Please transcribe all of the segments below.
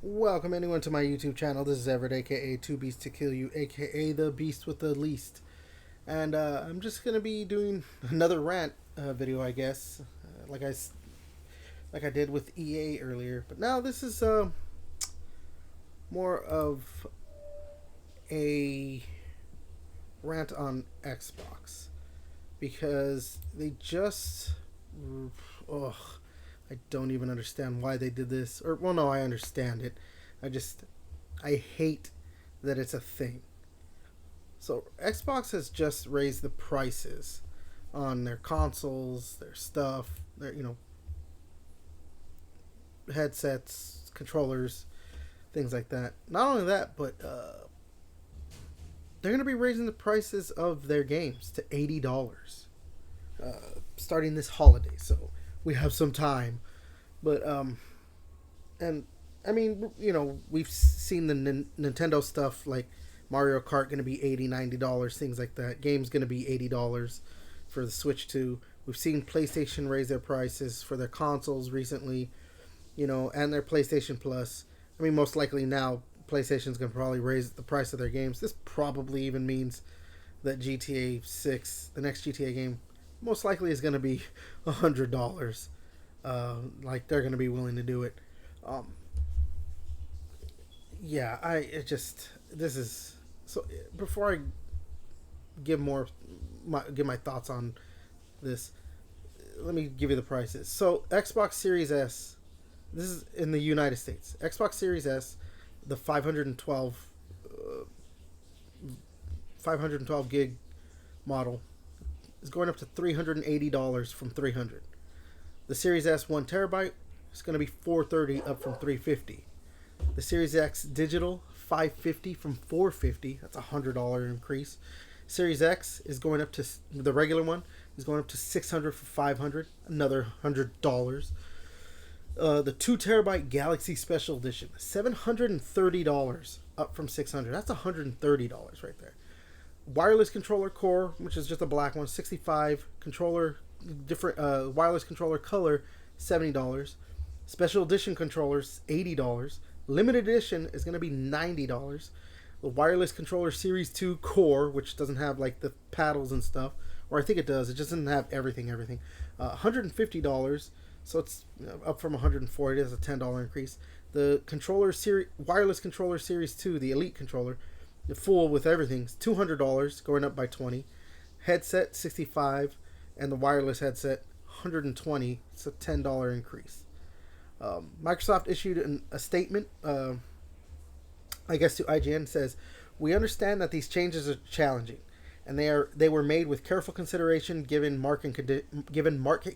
Welcome anyone to my YouTube channel. This is Everett, aka Two Beasts to Kill You, aka the Beast with the Least. And I'm just gonna be doing another rant video, I guess, like I did with EA earlier. But now this is more of a rant on Xbox because they just, ugh, I don't even understand why they did this. Or, well, no, I understand it. I hate that it's a thing. So, Xbox has just raised the prices on their consoles, their stuff, their headsets, controllers, things like that. Not only that, but they're going to be raising the prices of their games to $80 starting this holiday. So, we have some time. But and I mean, we've seen the Nintendo stuff like Mario Kart going to be $80, $90, things like that. Games going to be $80 for the Switch 2. We've seen PlayStation raise their prices for their consoles recently, and their PlayStation Plus. I mean, most likely now PlayStation's going to probably raise the price of their games. This probably even means that GTA 6, the next GTA game, most likely is going to be $100. Like they're going to be willing to do it. Yeah, this is so. Before I give my thoughts on this, let me give you the prices. So Xbox Series S, this is in the United States. Xbox Series S, the 512 gig model is going up to $380 from 300. The Series S 1 terabyte is going to be $430 up from $350. The Series X digital $550 from $450. That's a $100 increase. Series X is going up to the regular one is going up to $600 for $500, another $100. The 2 terabyte Galaxy Special Edition $730 up from $600. That's $130 right there. Wireless controller core, which is just a black one, $65. Controller different wireless controller color $70. Special edition controllers $80. Limited edition is going to be $90. The wireless controller Series 2 core, which doesn't have like the paddles and stuff, or I think it does, it just doesn't have everything $150. So it's up from $140. That's a $10 increase. The wireless controller Series 2, the Elite controller, the full with everything, is $200, going up by 20. Headset $65, and the wireless headset $120. It's a $10 increase. Microsoft issued a statement, I guess to IGN, says, "We understand that these changes are challenging, and they were made with careful consideration given market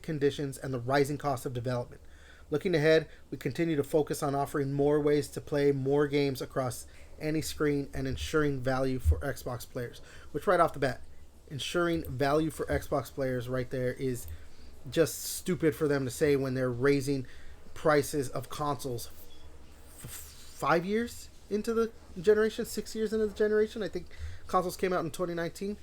conditions and the rising cost of development. Looking ahead, we continue to focus on offering more ways to play more games across any screen and ensuring value for Xbox players." Which, right off the bat, ensuring value for Xbox players right there is just stupid for them to say when they're raising prices of consoles 5 years into the generation, 6 years into the generation. I think consoles came out in 2019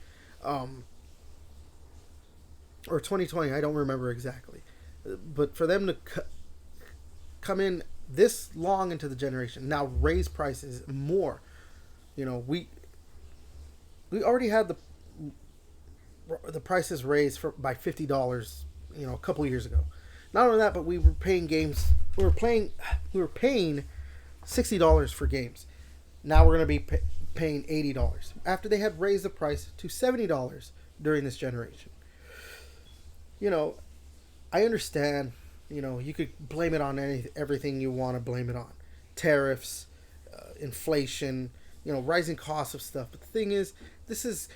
or 2020. I don't remember exactly. But for them to come in this long into the generation, now raise prices more, we already had the prices raised by $50, a couple years ago. Not only that, but we were paying $60 for games. Now we're going to be paying $80 after they had raised the price to $70 during this generation. I understand. You could blame it on everything you want to blame it on, tariffs, inflation, rising costs of stuff. But the thing is, this is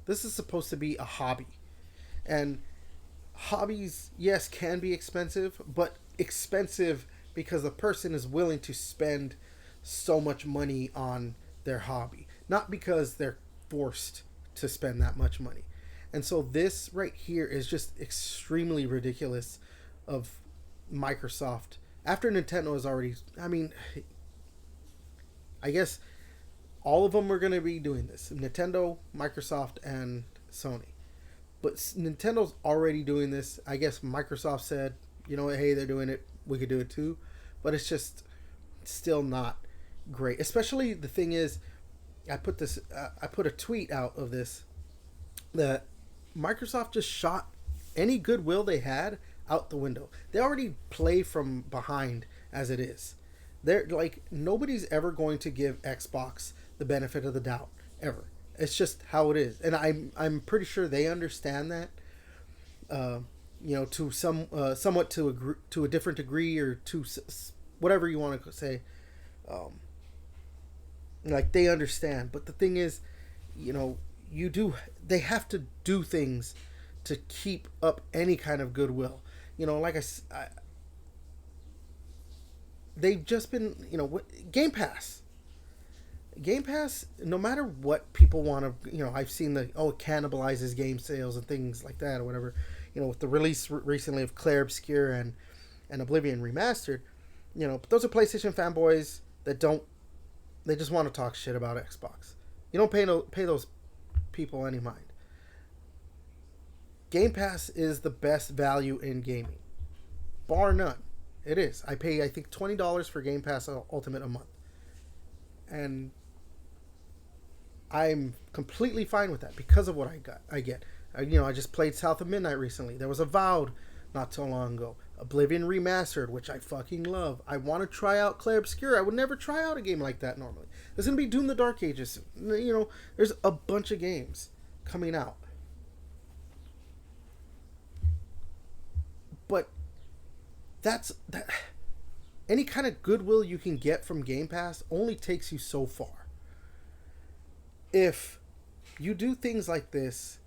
supposed to be a hobby, and hobbies, yes, can be expensive, but expensive because the person is willing to spend so much money on their hobby, not because they're forced to spend that much money. And so this right here is just extremely ridiculous of Microsoft. After Nintendo is already, I guess all of them are going to be doing this. Nintendo, Microsoft, and Sony. But Nintendo's already doing this. I guess Microsoft said, hey, they're doing it. We could do it too. but it's just still not great. Especially the thing is, I put a tweet out of this that Microsoft just shot any goodwill they had out the window. They already play from behind as it is. They're like, nobody's ever going to give Xbox the benefit of the doubt ever. It's just how it is, and I'm pretty sure they understand that. To somewhat to a different degree, or to whatever you want to say. Like, they understand, but the thing is, they have to do things to keep up any kind of goodwill. Like they've just been, Game Pass. Game Pass, no matter what people want to, I've seen it cannibalizes game sales and things like that or whatever. With the release recently of Clair Obscur and Oblivion Remastered, but those are PlayStation fanboys that they just want to talk shit about Xbox. You don't pay those people any mind. Game Pass is the best value in gaming, bar none. It is. I pay, I think, $20 for Game Pass Ultimate a month, and I'm completely fine with that because of what I get. I just played South of Midnight recently. There was Avowed not so long ago. Oblivion Remastered, which I fucking love. I want to try out Clair Obscur. I would never try out a game like that normally. There's going to be Doom the Dark Ages. There's a bunch of games coming out. But that. Any kind of goodwill you can get from Game Pass only takes you so far. If you do things like this,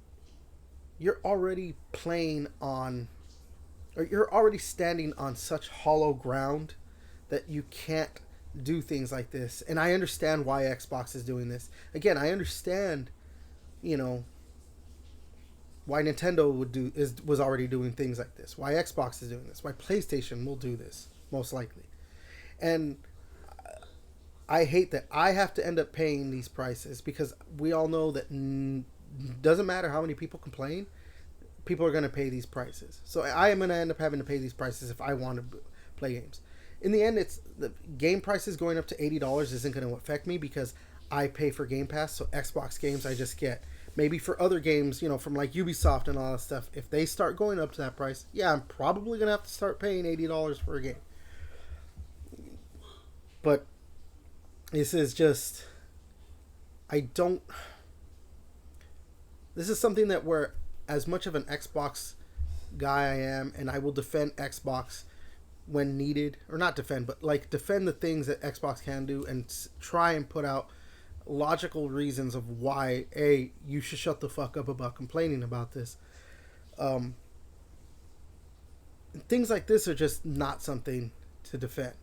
you're already you're already standing on such hollow ground that you can't do things like this. And I understand why Xbox is doing this. Again, I understand, why Nintendo was already doing things like this. Why Xbox is doing this. Why PlayStation will do this, most likely. And I hate that I have to end up paying these prices, because we all know that doesn't matter how many people complain, people are going to pay these prices. So I am going to end up having to pay these prices if I want to play games. In the end, it's the game prices going up to $80 isn't going to affect me, because I pay for Game Pass. So Xbox games I just get. Maybe for other games, from like Ubisoft and all that stuff, if they start going up to that price, yeah, I'm probably going to have to start paying $80 for a game. But this is just, this is something that where, as much of an Xbox guy I am, and I will defend Xbox when needed, or not defend, but like defend the things that Xbox can do, and try and put out logical reasons of why you should shut the fuck up about complaining about this. Things like this are just not something to defend,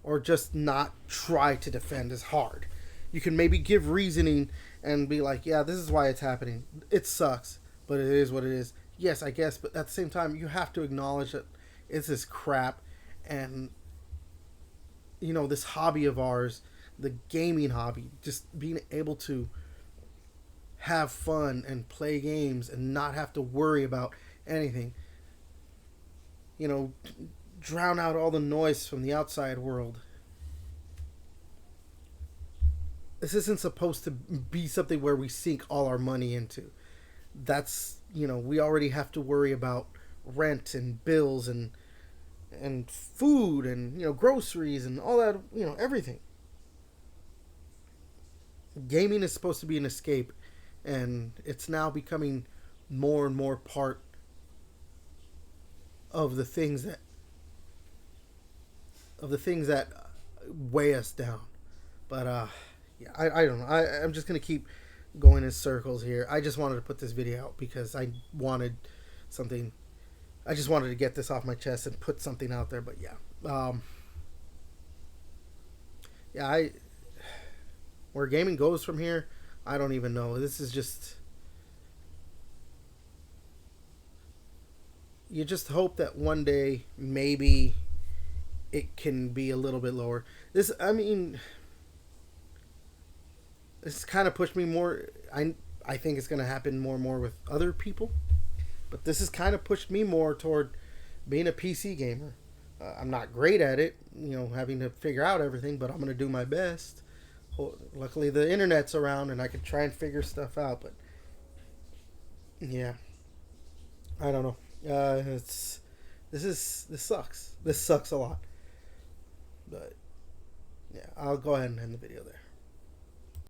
or just not try to defend as hard. You can maybe give reasoning and be like, yeah, this is why it's happening. It sucks, but it is what it is. Yes, I guess, but at the same time, you have to acknowledge that it's this crap, and this hobby of ours, the gaming hobby, just being able to have fun and play games and not have to worry about anything. Drown out all the noise from the outside world. This isn't supposed to be something where we sink all our money into. That's, we already have to worry about rent and bills and food and, groceries and all that, everything. Gaming is supposed to be an escape, and it's now becoming more and more part of the things that weigh us down. But yeah, I don't know. I'm just gonna keep going in circles here. I just wanted to put this video out because I wanted something. I just wanted to get this off my chest and put something out there. But yeah, where gaming goes from here, I don't even know. This is just, you just hope that one day maybe it can be a little bit lower. This kind of pushed me more. I think it's going to happen more and more with other people, but this has kind of pushed me more toward being a PC gamer. I'm not great at it, having to figure out everything, but I'm going to do my best. Luckily, the internet's around and I can try and figure stuff out, but yeah, I don't know. This sucks. This sucks a lot. But yeah, I'll go ahead and end the video there.